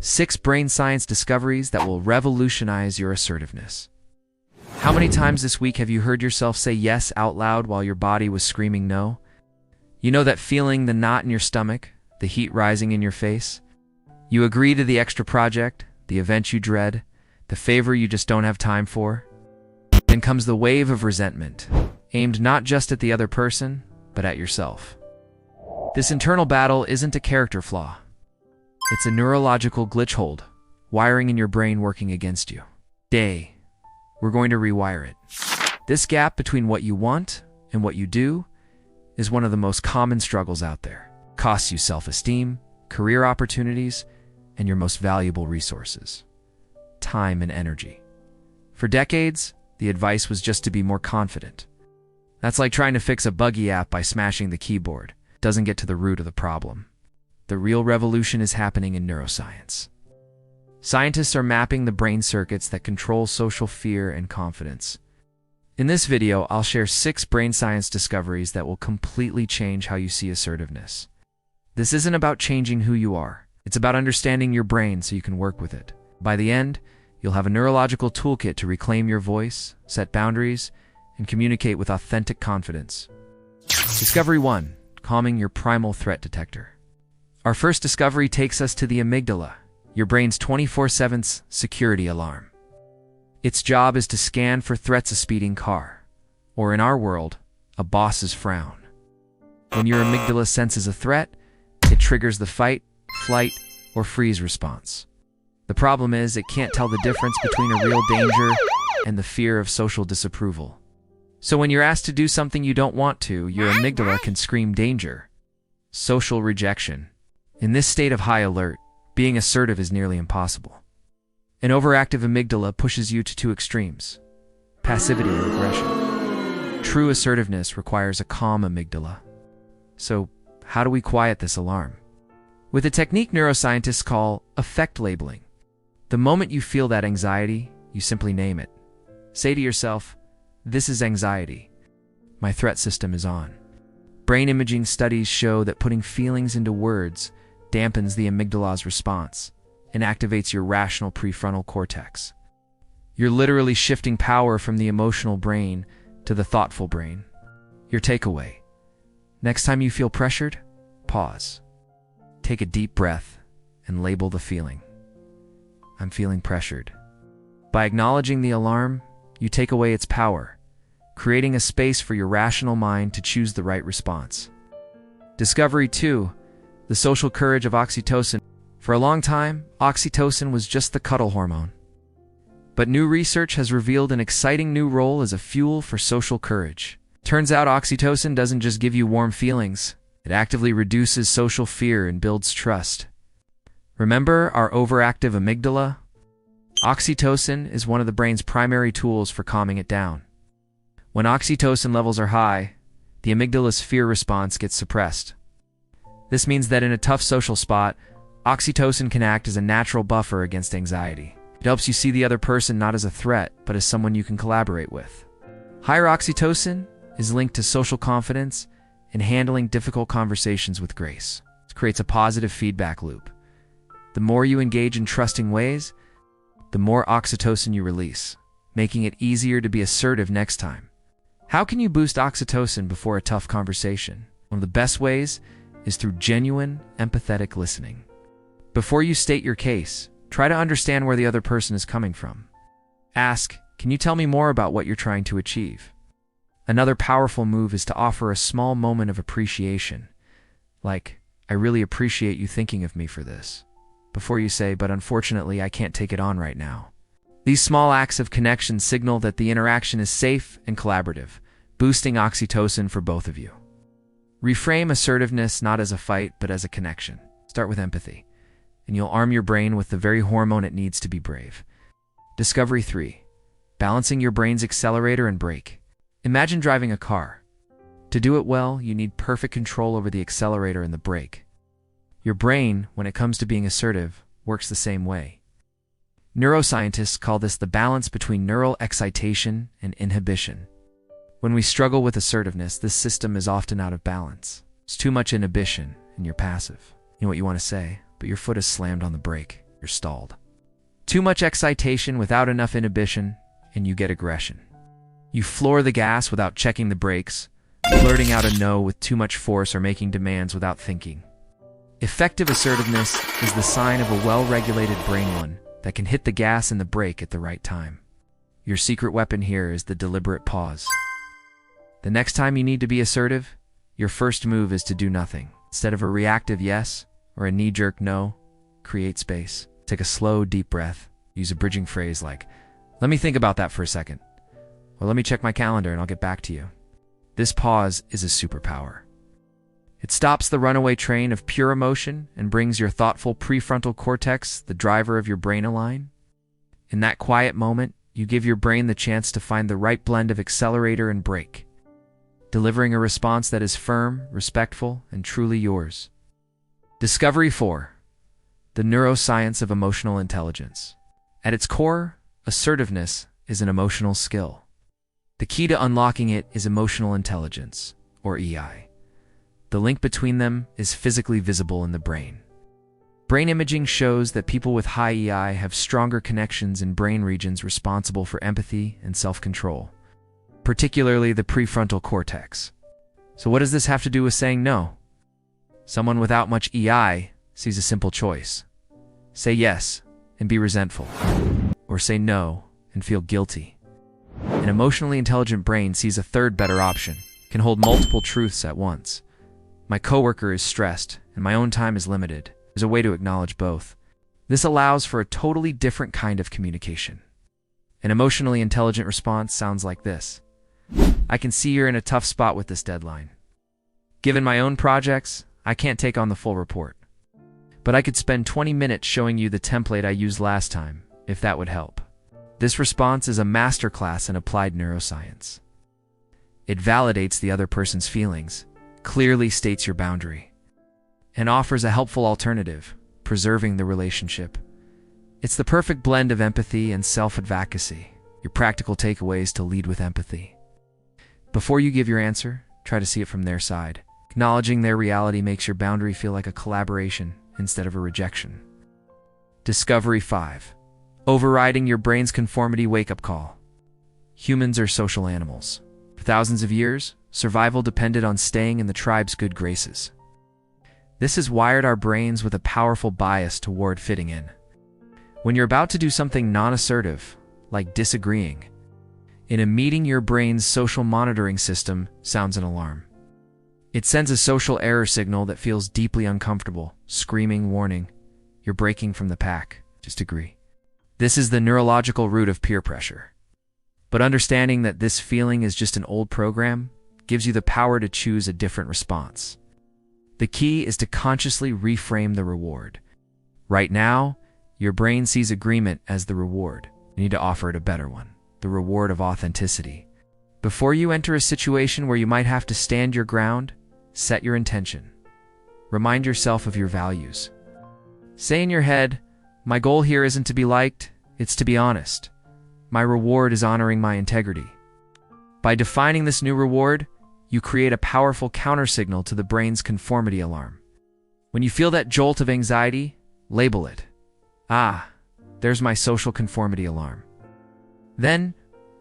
6 brain science discoveries that will revolutionize your assertiveness. How many times this week have you heard yourself say yes out loud while your body was screaming no? You know that feeling, the knot in your stomach, the heat rising in your face? You agree to the extra project, the event you dread, the favor you just don't have time for? Then comes the wave of resentment, aimed not just at the other person, but at yourself. This internal battle isn't a character flaw. It's a neurological glitch hold, wiring in your brain working against you. Today, we're going to rewire it. This gap between what you want and what you do is one of the most common struggles out there. It costs you self-esteem, career opportunities, and your most valuable resources, time and energy. For decades, the advice was just to be more confident. That's like trying to fix a buggy app by smashing the keyboard. It doesn't get to the root of the problem. The real revolution is happening in neuroscience. Scientists are mapping the brain circuits that control social fear and confidence. In this video, I'll share 6 brain science discoveries that will completely change how you see assertiveness. This isn't about changing who you are. It's about understanding your brain so you can work with it. By the end, you'll have a neurological toolkit to reclaim your voice, set boundaries, and communicate with authentic confidence. Discovery 1. Calming your primal threat detector. Our first discovery takes us to the amygdala, your brain's 24/7 security alarm. Its job is to scan for threats: a speeding car, or in our world, a boss's frown. When your amygdala senses a threat, it triggers the fight, flight, or freeze response. The problem is it can't tell the difference between a real danger and the fear of social disapproval. So when you're asked to do something you don't want to, your amygdala can scream danger, social rejection. In this state of high alert, being assertive is nearly impossible. An overactive amygdala pushes you to 2 extremes: passivity or aggression. True assertiveness requires a calm amygdala. So, how do we quiet this alarm? With a technique neuroscientists call affect labeling. The moment you feel that anxiety, you simply name it. Say to yourself, "This is anxiety. My threat system is on." Brain imaging studies show that putting feelings into words dampens the amygdala's response and activates your rational prefrontal cortex. You're literally shifting power from the emotional brain to the thoughtful brain. Your takeaway: next time you feel pressured, pause. Take a deep breath and label the feeling. I'm feeling pressured. By acknowledging the alarm, you take away its power, creating a space for your rational mind to choose the right response. Discovery 2. The social courage of oxytocin. For a long time, oxytocin was just the cuddle hormone. But new research has revealed an exciting new role as a fuel for social courage. Turns out oxytocin doesn't just give you warm feelings, it actively reduces social fear and builds trust. Remember our overactive amygdala? Oxytocin is one of the brain's primary tools for calming it down. When oxytocin levels are high, the amygdala's fear response gets suppressed. This means that in a tough social spot, oxytocin can act as a natural buffer against anxiety. It helps you see the other person not as a threat, but as someone you can collaborate with. Higher oxytocin is linked to social confidence and handling difficult conversations with grace. It creates a positive feedback loop. The more you engage in trusting ways, the more oxytocin you release, making it easier to be assertive next time. How can you boost oxytocin before a tough conversation? One of the best ways is through genuine, empathetic listening. Before you state your case, try to understand where the other person is coming from. Ask, "Can you tell me more about what you're trying to achieve?" Another powerful move is to offer a small moment of appreciation, like, "I really appreciate you thinking of me for this," before you say, "But unfortunately, I can't take it on right now." These small acts of connection signal that the interaction is safe and collaborative, boosting oxytocin for both of you. Reframe assertiveness not as a fight, but as a connection. Start with empathy, and you'll arm your brain with the very hormone it needs to be brave. Discovery 3. Balancing your brain's accelerator and brake. Imagine driving a car. To do it well, you need perfect control over the accelerator and the brake. Your brain, when it comes to being assertive, works the same way. Neuroscientists call this the balance between neural excitation and inhibition. When we struggle with assertiveness, this system is often out of balance. It's too much inhibition, and you're passive. You know what you want to say, but your foot is slammed on the brake. you're stalled. Too much excitation without enough inhibition, and you get aggression. You floor the gas without checking the brakes, blurting out a no with too much force or making demands without thinking. Effective assertiveness is the sign of a well-regulated brain one that can hit the gas and the brake at the right time. Your secret weapon here is the deliberate pause. The next time you need to be assertive, your first move is to do nothing. Instead of a reactive yes or a knee-jerk no, create space. Take a slow, deep breath. Use a bridging phrase like, "Let me think about that for a second," or "Let me check my calendar and I'll get back to you." This pause is a superpower. It stops the runaway train of pure emotion and brings your thoughtful prefrontal cortex, the driver of your brain, align. In that quiet moment, you give your brain the chance to find the right blend of accelerator and brake, delivering a response that is firm, respectful, and truly yours. Discovery 4. The neuroscience of emotional intelligence. At its core, assertiveness is an emotional skill. The key to unlocking it is emotional intelligence, or EI. The link between them is physically visible in the brain. Brain imaging shows that people with high EI have stronger connections in brain regions responsible for empathy and self-control, particularly the prefrontal cortex. So what does this have to do with saying no? Someone without much EI sees a simple choice. Say yes and be resentful, or say no and feel guilty. An emotionally intelligent brain sees a third better option, can hold multiple truths at once. My coworker is stressed and my own time is limited. There's a way to acknowledge both. This allows for a totally different kind of communication. An emotionally intelligent response sounds like this. "I can see you're in a tough spot with this deadline. Given my own projects, I can't take on the full report. But I could spend 20 minutes showing you the template I used last time, if that would help." This response is a masterclass in applied neuroscience. It validates the other person's feelings, clearly states your boundary, and offers a helpful alternative, preserving the relationship. It's the perfect blend of empathy and self-advocacy. Your practical takeaway is to lead with empathy. Before you give your answer, try to see it from their side. Acknowledging their reality makes your boundary feel like a collaboration instead of a rejection. Discovery 5. Overriding your brain's conformity wake-up call. Humans are social animals. For thousands of years, survival depended on staying in the tribe's good graces. This has wired our brains with a powerful bias toward fitting in. When you're about to do something non-assertive, like disagreeing, in a meeting, your brain's social monitoring system sounds an alarm. It sends a social error signal that feels deeply uncomfortable, screaming, warning, "You're breaking from the pack, just agree." This is the neurological root of peer pressure. But understanding that this feeling is just an old program gives you the power to choose a different response. The key is to consciously reframe the reward. Right now, your brain sees agreement as the reward. You need to offer it a better one, the reward of authenticity. Before you enter a situation where you might have to stand your ground, set your intention. Remind yourself of your values. Say in your head, "My goal here isn't to be liked, it's to be honest. My reward is honoring my integrity." By defining this new reward, you create a powerful countersignal to the brain's conformity alarm. When you feel that jolt of anxiety, label it. "Ah, there's my social conformity alarm." Then,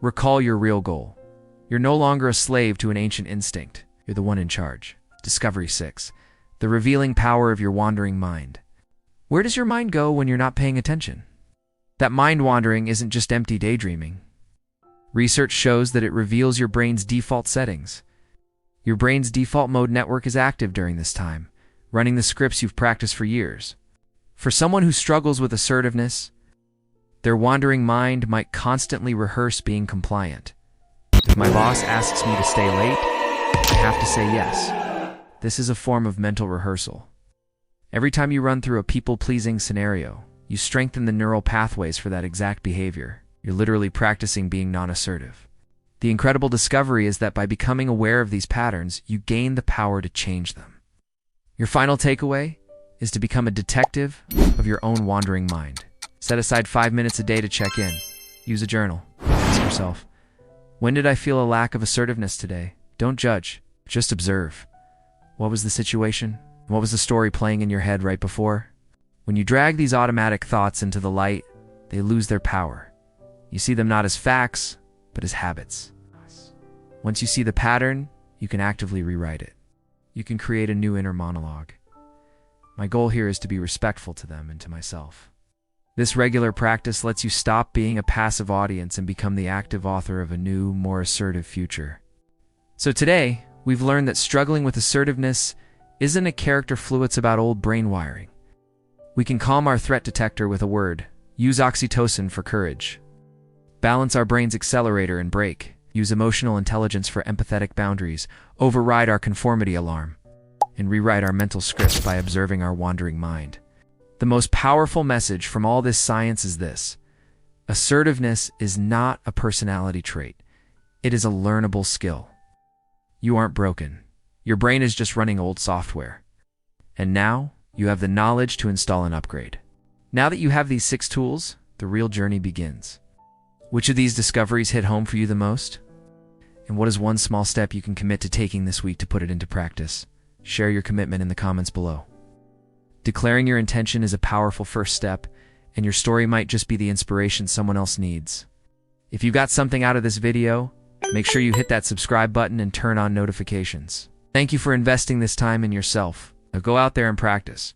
recall your real goal. You're no longer a slave to an ancient instinct. You're the one in charge. Discovery 6. The revealing power of your wandering mind. Where does your mind go when you're not paying attention? That mind wandering isn't just empty daydreaming. Research shows that it reveals your brain's default settings. Your brain's default mode network is active during this time, running the scripts you've practiced for years. For someone who struggles with assertiveness, their wandering mind might constantly rehearse being compliant. If my boss asks me to stay late, I have to say yes. This is a form of mental rehearsal. Every time you run through a people-pleasing scenario, you strengthen the neural pathways for that exact behavior. You're literally practicing being non-assertive. The incredible discovery is that by becoming aware of these patterns, you gain the power to change them. Your final takeaway is to become a detective of your own wandering mind. Set aside 5 minutes a day to check in. Use a journal. Ask yourself, when did I feel a lack of assertiveness today? Don't judge, just observe. What was the situation? What was the story playing in your head right before? When you drag these automatic thoughts into the light, they lose their power. You see them not as facts, but as habits. Once you see the pattern, you can actively rewrite it. You can create a new inner monologue. My goal here is to be respectful to them and to myself. This regular practice lets you stop being a passive audience and become the active author of a new, more assertive future. So today, we've learned that struggling with assertiveness isn't a character flaw, it's about old brain wiring. We can calm our threat detector with a word, use oxytocin for courage, balance our brain's accelerator and brake, use emotional intelligence for empathetic boundaries, override our conformity alarm, and rewrite our mental scripts by observing our wandering mind. The most powerful message from all this science is this: assertiveness is not a personality trait. It is a learnable skill. You aren't broken. Your brain is just running old software. And now, you have the knowledge to install an upgrade. Now that you have these 6 tools, the real journey begins. Which of these discoveries hit home for you the most? And what is one small step you can commit to taking this week to put it into practice? Share your commitment in the comments below. Declaring your intention is a powerful first step, and your story might just be the inspiration someone else needs. If you got something out of this video, make sure you hit that subscribe button and turn on notifications. Thank you for investing this time in yourself. Now go out there and practice.